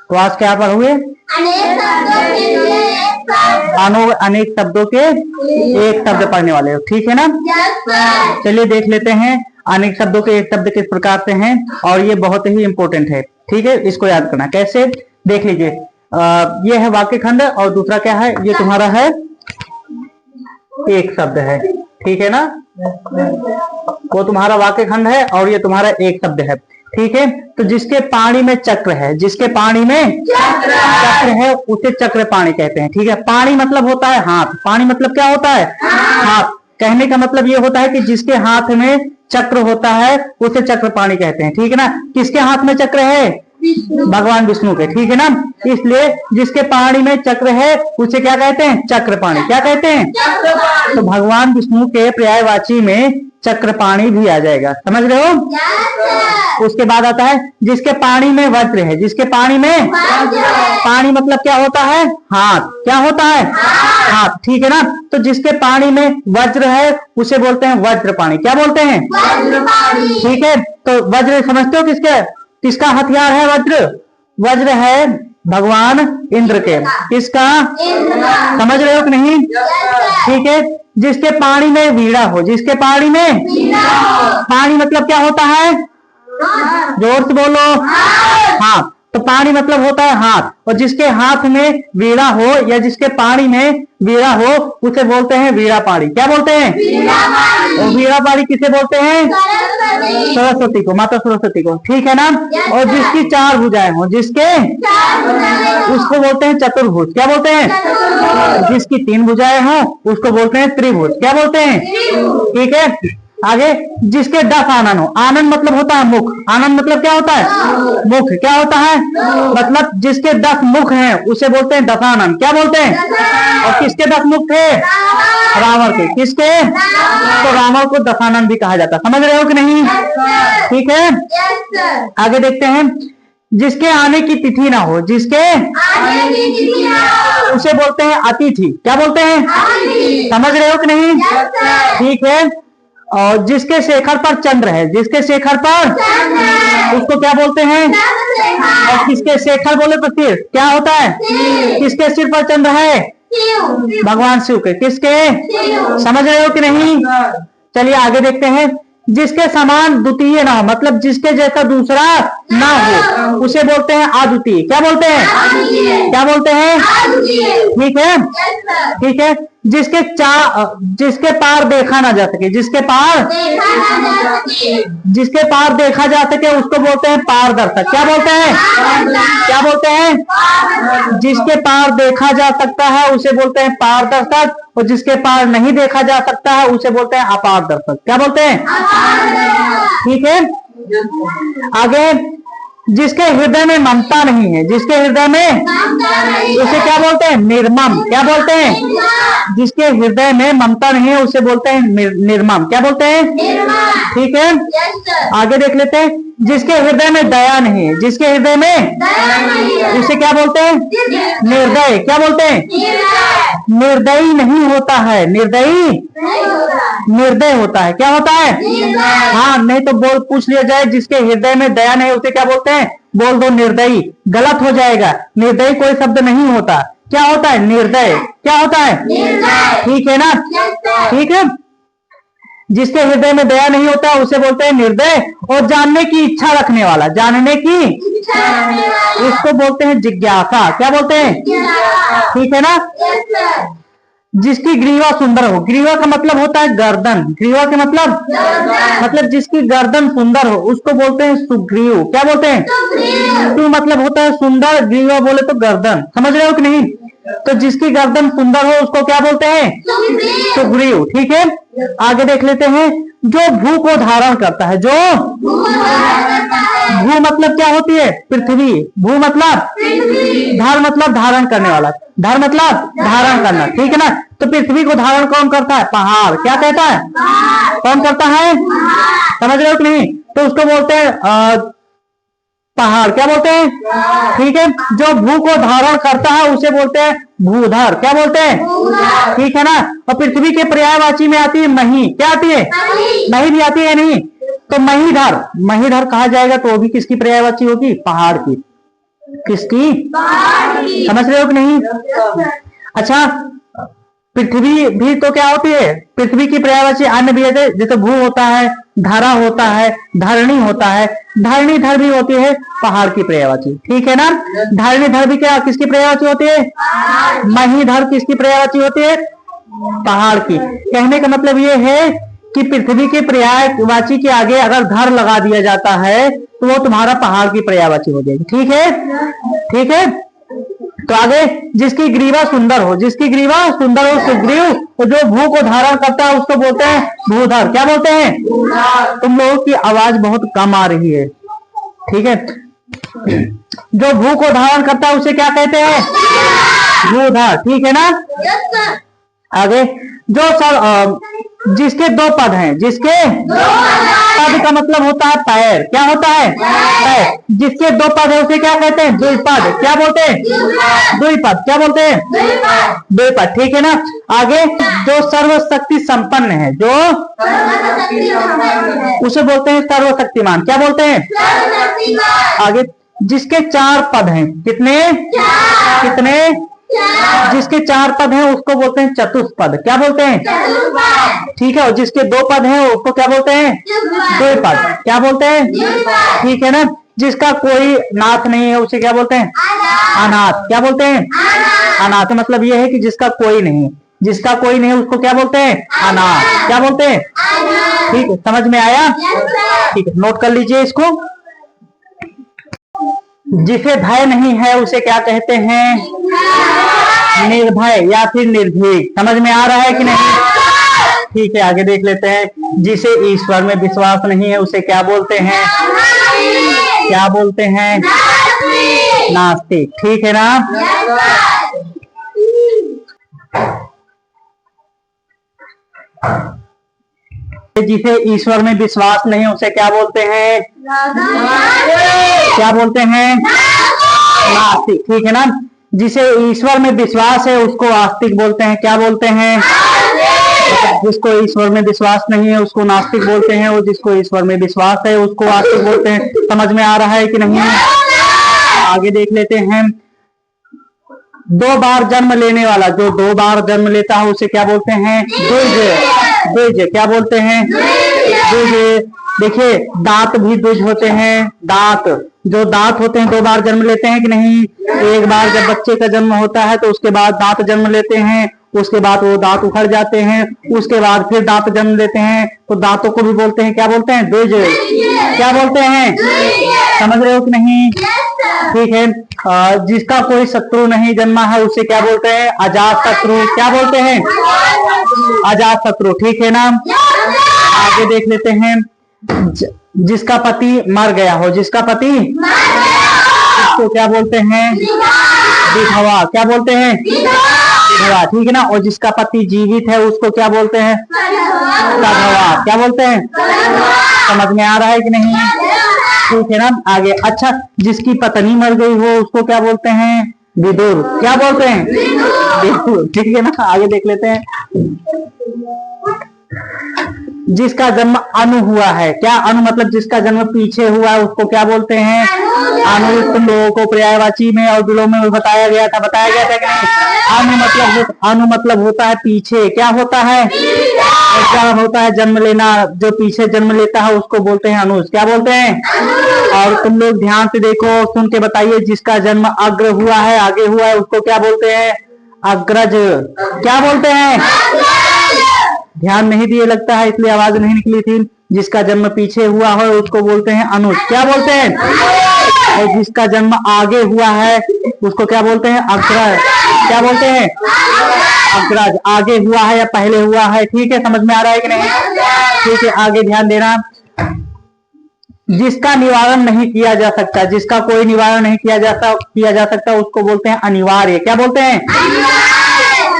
तो आज क्या पढ़ोगे? अनेक शब्दों के एक शब्द पढ़ने वाले हो, ठीक है ना? चलिए देख लेते हैं अनेक शब्दों के एक शब्द किस प्रकार से हैं, और ये बहुत ही इंपॉर्टेंट है, ठीक है? इसको याद करना कैसे, देख लीजिए। ये है वाक्य खंड और दूसरा क्या है, ये तुम्हारा है एक शब्द है, ठीक है ना? वो तुम्हारा वाक्य खंड है और ये तुम्हारा एक शब्द है, ठीक है? तो जिसके पानी में चक्र है, जिसके पानी में चक्र है उसे चक्र पाणी कहते हैं, ठीक है? पानी मतलब होता है हाथ, पानी मतलब क्या होता है? हाथ। कहने का मतलब ये होता है कि जिसके हाथ में चक्र होता है उसे चक्र पाणी कहते हैं, ठीक है ना? किसके हाथ में चक्र है? भगवान विष्णु के, ठीक है ना? इसलिए जिसके पानी में चक्र है उसे क्या कहते हैं? चक्रपाणी। क्या कहते हैं? तो भगवान विष्णु के पर्यायवाची में चक्रपाणी भी आ जाएगा, समझ रहे हो? उसके बाद आता है जिसके पानी में वज्र है, जिसके पानी में पानी मतलब क्या होता है? हाथ। क्या होता है? हाथ, ठीक है ना? तो जिसके पानी में वज्र है उसे बोलते हैं वज्रपाणी। क्या बोलते हैं? ठीक है। तो वज्र समझते हो किसका हथियार है? वज्र, वज्र है भगवान इंद्र के। किसका? समझ रहे हो कि नहीं? ठीक है। जिसके पानी में वीणा हो, जिसके पानी में पानी मतलब क्या होता है? जोर से बोलो। हाँ, तो पानी मतलब होता है हाथ, और जिसके हाथ में वीणा हो या जिसके पानी में वीणा हो उसे बोलते हैं वीणा पाणी। क्या बोलते हैं? और वीणा पाणी किसे बोलते हैं? सरस्वती को, माता सरस्वती को, ठीक है ना? और जिसकी चार भुजाएं हो, जिसके उसको बोलते हैं चतुर्भुज। क्या बोलते हैं? जिसकी तीन भुजाएं हो उसको बोलते हैं त्रिभुज। क्या बोलते हैं? ठीक है। आगे जिसके 10 आनन हो, आनंद मतलब होता है मुख, आनंद मतलब क्या होता है? मुख। क्या होता है? मतलब जिसके 10 मुख हैं उसे बोलते हैं दशानन। क्या बोलते हैं? और किसके 10 मुख थे? रावण के। किसके? तो रावण को दशानन भी कहा जाता है। समझ रहे हो कि नहीं? ठीक है। आगे देखते हैं जिसके आने की तिथि ना हो, जिसके उसे बोलते हैं अतिथि। क्या बोलते हैं? समझ रहे हो कि नहीं? ठीक है। और जिसके शेखर पर चंद्र है, जिसके शेखर पर उसको क्या बोलते हैं? और किसके शेखर बोले तो सिर क्या होता है? किसके सिर पर चंद्र है? भगवान शिव के। किसके? समझ रहे हो कि नहीं? चलिए आगे देखते हैं जिसके समान द्वितीय ना हो, मतलब जिसके जैसा दूसरा ना हो उसे बोलते हैं अद्वितीय। क्या बोलते हैं? क्या बोलते हैं? ठीक है। ठीक है। जिसके पार देखा ना जा सके, जिसके पार देखा जा सके उसको बोलते हैं पारदर्शक। क्या बोलते हैं? क्या बोलते हैं? जिसके पार देखा जा सकता है उसे बोलते हैं पारदर्शक, और जिसके पार नहीं देखा जा सकता है उसे बोलते हैं अपारदर्शक। क्या बोलते हैं? ठीक है। आगे जिसके हृदय में ममता नहीं है, जिसके हृदय में उसे क्या बोलते हैं? निर्मम। क्या बोलते हैं? जिसके हृदय में ममता नहीं है उसे बोलते हैं निर्मम। क्या बोलते हैं? ठीक है। आगे देख लेते हैं जिसके हृदय में दया नहीं है, जिसके हृदय में उसे क्या बोलते हैं? निर्दय। क्या बोलते हैं? निर्दयी नहीं होता है, निर्दयी निर्दय होता है। क्या होता है? हाँ, नहीं तो बोल पूछ लिया जाए जिसके हृदय में दया नहीं उसे क्या बोलते हैं? बोल दो निर्दयी, गलत हो जाएगा। निर्दयी कोई शब्द नहीं होता। क्या होता है? निर्दय। क्या होता है? ठीक है ना? ठीक है। जिसके हृदय में दया नहीं होता उसे बोलते हैं निर्दय। और जानने की इच्छा रखने वाला, जानने की इसको बोलते हैं जिज्ञासा। क्या बोलते हैं? ठीक है ना? जिसकी ग्रीवा सुंदर हो, ग्रीवा का मतलब होता है गर्दन, ग्रीवा के मतलब जिसकी गर्दन सुंदर हो उसको बोलते हैं सुग्रीव। क्या बोलते हैं? सु मतलब होता है सुंदर, ग्रीवा बोले तो गर्दन। समझ रहे हो कि नहीं? तो जिसकी गर्दन सुंदर हो उसको क्या बोलते हैं? सुग्रीव। ठीक है। आगे देख लेते हैं जो भू को धारण करता है, जो भू मतलब क्या होती है? पृथ्वी। भू मतलब धार मतलब धारण करने वाला, धार मतलब धारण करना। ठीक है ना? तो पृथ्वी को धारण कौन करता है? पहाड़। क्या कहता है? कौन करता है? समझ रहे हो कि नहीं? तो उसको बोलते हैं पहाड़। क्या बोलते हैं? ठीक है। जो भू को धारण करता है उसे बोलते हैं भूधर। क्या बोलते हैं? ठीक है ना? और पृथ्वी के पर्यायवाची में आती है मही। क्या आती है? मही भी आती है नहीं? तो महीधर, महीधर कहा जाएगा तो वो भी किसकी पर्यायवाची होगी? पहाड़ की। किसकी? समझ रहे हो कि नहीं? अच्छा, पृथ्वी भी तो क्या होती है? पृथ्वी की पर्यायवाची अन्य भी है, जैसे भू होता है, धरा होता है, धरणी होता है, धरणीधर भी होती है पहाड़ की पर्यायवाची। ठीक है ना? धरणीधर भी क्या किसकी पर्यायवाची होती है? महीधर किसकी पर्यायवाची होती है? पहाड़ की। कहने का मतलब ये है कि पृथ्वी के पर्यायवाची के आगे अगर धर लगा दिया जाता है तो वो तुम्हारा पहाड़ की पर्यायवाची हो जाएगी। ठीक है? ठीक है, तो आगे, जिसकी ग्रीवा सुंदर हो, जिसकी ग्रीवा सुंदर हो, सुग्रीव, तो जो भू को धारण करता है उसको बोलते हैं भूधर। क्या बोलते हैं? तुम लोगों की आवाज बहुत कम आ रही है। ठीक है, जो भू को धारण करता है उसे क्या कहते हैं? भूधर। ठीक है ना? आगे, जो सब जिसके दो पद हैं, जिसके पद का मतलब होता है पैर। क्या होता है? पैर। जिसके दो पद है उसे क्या कहते हैं? द्विपद। क्या बोलते हैं? द्विपद। क्या बोलते हैं? द्विपद। ठीक है ना? आगे, जो सर्वशक्ति संपन्न है, जो उसे बोलते हैं सर्वशक्तिमान। क्या बोलते हैं? आगे, जिसके चार पद हैं, कितने? कितने? जिसके चार पद हैं उसको बोलते हैं चतुष्पद। क्या बोलते हैं? ठीक है, और जिसके दो पद हैं उसको क्या बोलते हैं? द्विपद। क्या बोलते हैं? ठीक है ना? जिसका कोई नाथ नहीं है उसे क्या बोलते हैं? अनाथ। क्या बोलते हैं? अनाथ। मतलब ये है कि जिसका कोई नहीं, जिसका कोई नहीं उसको क्या बोलते हैं? अनाथ। क्या बोलते हैं? ठीक है, समझ में आया? ठीक है, नोट कर लीजिए इसको। जिसे भय नहीं है उसे क्या कहते हैं? निर्भय या फिर निर्भीक। समझ में आ रहा है कि नहीं? ठीक है, आगे देख लेते हैं। जिसे ईश्वर में विश्वास नहीं है उसे क्या बोलते हैं? क्या बोलते हैं? नास्तिक। ठीक है ना? जिसे ईश्वर में विश्वास नहीं उसे क्या बोलते हैं? क्या बोलते हैं? नास्तिक। ठीक है ना? जिसे ईश्वर में विश्वास है उसको आस्तिक बोलते हैं। क्या बोलते हैं? जिसको ईश्वर में विश्वास नहीं है उसको नास्तिक बोलते हैं, और जिसको ईश्वर में विश्वास है उसको आस्तिक बोलते हैं। समझ में आ रहा है कि नहीं? आगे देख लेते हैं। दो बार जन्म लेने वाला, जो दो बार जन्म लेता है उसे क्या बोलते हैं? द्विज। द्विज। क्या बोलते हैं? द्विज। देखिए, दांत भी द्विज होते हैं। दांत, जो दांत होते हैं दो बार जन्म लेते हैं कि नहीं? एक बार जब बच्चे का जन्म होता है तो उसके बाद दांत जन्म लेते हैं, उसके बाद वो दांत उखड़ जाते हैं, उसके बाद फिर दांत जन्म लेते हैं, तो दांतों को भी बोलते हैं क्या बोलते हैं? द्विज। क्या बोलते हैं? समझ रहे हो कि नहीं? ठीक है, जिसका कोई शत्रु नहीं जन्मा है उसे क्या बोलते हैं? अजात शत्रु। क्या बोलते हैं? अजात शत्रु। ठीक है ना? आगे देख लेते हैं। जिसका पति मर गया हो, जिसका पति, उसको क्या बोलते हैं? विधवा। क्या बोलते हैं? विधवा। ठीक है ना? और जिसका पति जीवित है उसको क्या बोलते हैं? सधवा। क्या बोलते हैं? समझ में आ रहा है कि नहीं? ठीक है ना? आगे, अच्छा, जिसकी पत्नी मर गई हो उसको क्या बोलते हैं? विदुर। क्या बोलते हैं? विदुर। ठीक है ना? आगे देख लेते हैं। जिसका जन्म अनु हुआ है, क्या अनु मतलब जिसका जन्म पीछे हुआ है उसको क्या बोलते हैं? अनु। तुम लोगों को पर्यायवाची में और विलोम में बताया गया था कि नहीं? अनु मतलब होता है पीछे। क्या होता है? क्या होता है? जन्म लेना। जो पीछे जन्म लेता है उसको बोलते हैं अनुज। क्या बोलते हैं? और तुम लोग ध्यान से देखो, सुन के बताइए। जिसका जन्म अग्र हुआ है, आगे हुआ है, उसको क्या बोलते हैं? अग्रज। क्या बोलते हैं? ध्यान नहीं दिए लगता है, इसलिए आवाज नहीं निकली थी। जिसका जन्म पीछे हुआ है उसको बोलते हैं अनुज। क्या बोलते हैं? और जिसका जन्म आगे हुआ है उसको क्या बोलते हैं? अग्रज। क्या बोलते हैं? अग्रज। आगे हुआ है या पहले हुआ है? ठीक है, समझ में आ रहा है कि नहीं? ठीक है, आगे ध्यान देना। जिसका निवारण नहीं किया जा सकता, जिसका कोई निवारण नहीं किया जा सकता उसको बोलते हैं अनिवार्य। क्या बोलते हैं?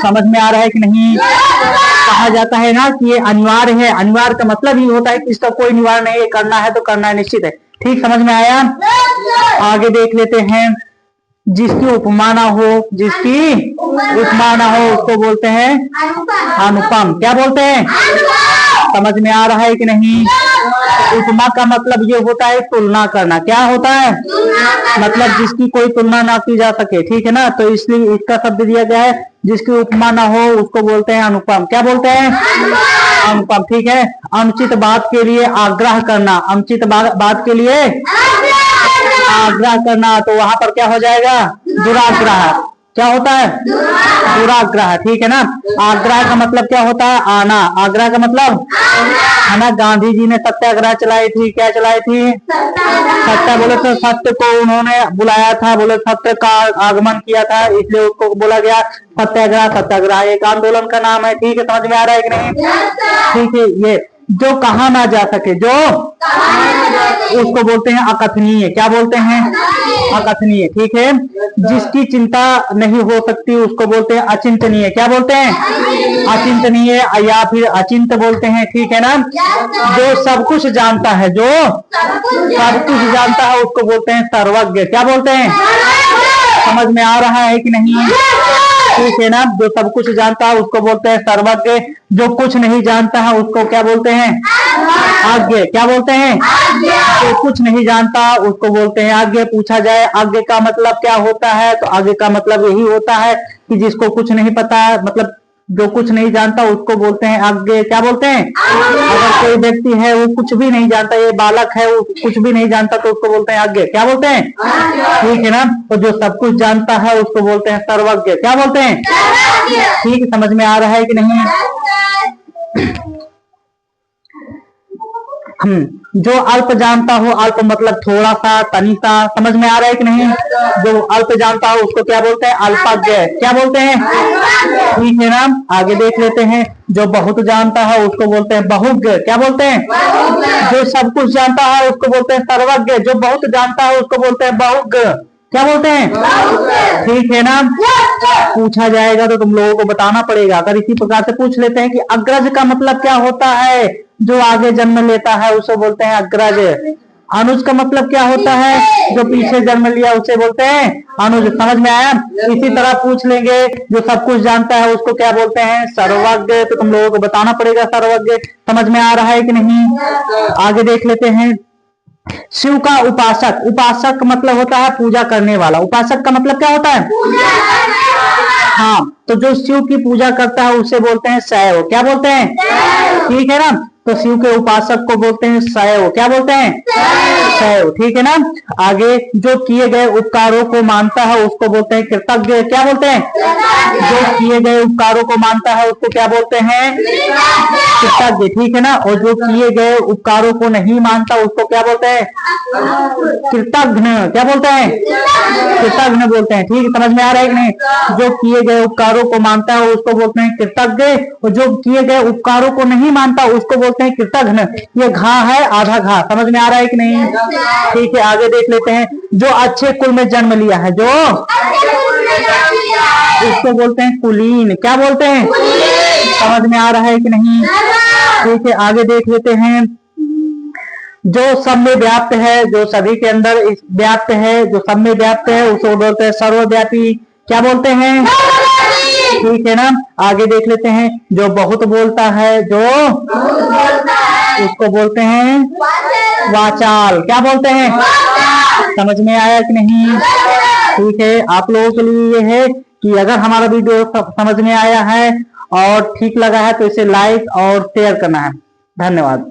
समझ में आ रहा है कि नहीं? कहा जाता है ना कि ये अनिवार्य है। अनिवार्य का मतलब ही होता है कि इसका कोई निवारण नहीं है, करना है तो करना है, निश्चित है। ठीक, समझ में आया? आगे देख लेते हैं। जिसकी उपमा ना हो, जिसकी उपमा ना हो उसको बोलते हैं अनुपम। क्या बोलते हैं? समझ में आ रहा है कि नहीं? उपमा का मतलब ये होता है तुलना करना। क्या होता है? मतलब जिसकी कोई तुलना ना की जा सके, ठीक है ना। तो इसलिए इसका शब्द दिया गया है, जिसकी उपमा ना हो उसको बोलते हैं अनुपम। क्या बोलते हैं? अनुपम, ठीक है। अनुचित बात के लिए आग्रह करना, अनुचित बात के लिए आग्रह करना, तो वहां पर क्या हो जाएगा? दुराग्रह। क्या होता है? दुराग्रह, ठीक है ना। आग्रह का मतलब क्या होता है? आना। आग्रह का मतलब है ना। गांधी जी ने सत्याग्रह चलाई थी। क्या चलाई थी? सत्य। बोले तो सत्य को उन्होंने बुलाया था, बोले सत्य का आगमन किया था, इसलिए उसको बोला गया सत्याग्रह। सत्याग्रह एक आंदोलन का नाम है, ठीक है। समझ में आ रहा है कि नहीं? ठीक है। ये जो कहा ना जा सके, जो उसको बोलते हैं अकथनीय। क्या बोलते हैं? अकथनीय, ठीक है। जिसकी चिंता नहीं हो सकती उसको बोलते हैं अचिंतनीय। क्या बोलते हैं? अचिंतनीय या फिर अचिंत बोलते हैं, ठीक है ना। जो सब कुछ जानता है, जो सब कुछ जानता है उसको बोलते हैं सर्वज्ञ। क्या बोलते हैं? समझ में आ रहा है कि नहीं? ठीक है ना। जो सब कुछ जानता है उसको बोलते हैं सर्वज्ञ। जो कुछ नहीं जानता है उसको क्या बोलते हैं? आज्ञ। क्या बोलते हैं? जो कुछ नहीं जानता उसको बोलते हैं आज्ञ। पूछा जाए आज्ञ का मतलब क्या होता है, तो आज्ञ का मतलब यही होता है कि जिसको कुछ नहीं पता, मतलब जो कुछ नहीं जानता उसको बोलते हैं आज्ञ। क्या बोलते हैं? अगर कोई व्यक्ति है वो कुछ भी नहीं जानता, ये बालक है वो कुछ भी नहीं जानता, तो उसको बोलते हैं आज्ञ। क्या बोलते हैं? ठीक है ना। तो जो सब कुछ जानता है उसको बोलते हैं सर्वज्ञ। क्या बोलते हैं? ठीक है। समझ में आ रहा है कि नहीं? जो अल्प जानता हो, अल्प मतलब थोड़ा सा, तनी सा। समझ में आ रहा है कि नहीं? जो अल्प जानता हो उसको क्या बोलते हैं? अल्पज्ञ। क्या बोलते हैं? ठीक है ना। आगे देख लेते हैं। जो बहुत जानता है उसको बोलते हैं बहुज्ञ। क्या बोलते हैं? जो सब कुछ जानता है उसको बोलते हैं सर्वज्ञ। जो बहुत जानता है उसको बोलते हैं बहुज्ञ। क्या बोलते हैं? ठीक है ना। पूछा जाएगा तो तुम लोगों को बताना पड़ेगा। अगर इसी प्रकार से पूछ लेते हैं कि अग्रज का मतलब क्या होता है, जो आगे जन्म लेता है उसे बोलते हैं अग्रज। अनुज का मतलब क्या होता है, जो पीछे जन्म लिया उसे बोलते हैं अनुज। समझ में आया? इसी तरह पूछ लेंगे जो सब कुछ जानता है उसको क्या बोलते हैं? सर्वज्ञ। तो तुम लोगों को बताना पड़ेगा सर्वज्ञ। समझ में आ रहा है कि नहीं? आगे देख लेते हैं। शिव का उपासक। उपासक मतलब होता है पूजा करने वाला। उपासक का मतलब क्या होता है? हाँ, तो जो शिव की पूजा करता है उसे बोलते हैं शैव। क्या बोलते हैं? ठीक है ना। तो शिव के उपासक को बोलते हैं शैव। क्या बोलते हैं? शैव, ठीक है ना। आगे जो किए गए उपकारों को मानता है उसको बोलते हैं कृतज्ञ। क्या बोलते हैं? जो किए गए उपकारों को मानता है उसको क्या बोलते हैं? कृतज्ञ, ठीक है ना। और जो किए गए उपकारों को नहीं मानता उसको क्या बोलते हैं? कृतघ्न। क्या बोलते हैं? कृतघ्न बोलते हैं, ठीक है। समझ में आ रहा है कि नहीं? जो किए गए उपकारों को मानता है उसको बोलते हैं कृतज्ञ, और जो किए गए उपकारों को नहीं मानता उसको बोलते हैं कृतघ्न। ये घा है, आधा घा। समझ में आ रहा है कि नहीं? ठीक है। आगे देख लेते हैं। जो अच्छे कुल में जन्म लिया है, जो उसको बोलते हैं कुलीन। क्या बोलते हैं? समझ में आ रहा है कि नहीं? ठीक है। आगे देख लेते हैं। जो सब में व्याप्त है, जो सभी के अंदर व्याप्त है, जो सब में व्याप्त है उसको बोलते हैं सर्वव्यापी। क्या बोलते हैं? ठीक है ना। आगे देख लेते हैं। जो बहुत बोलता है, जो उसको बोलते हैं वाचाल। क्या बोलते हैं? समझ में आया कि नहीं? ठीक है। आप लोगों के लिए ये है कि अगर हमारा वीडियो समझ में आया है और ठीक लगा है तो इसे लाइक और शेयर करना है। धन्यवाद।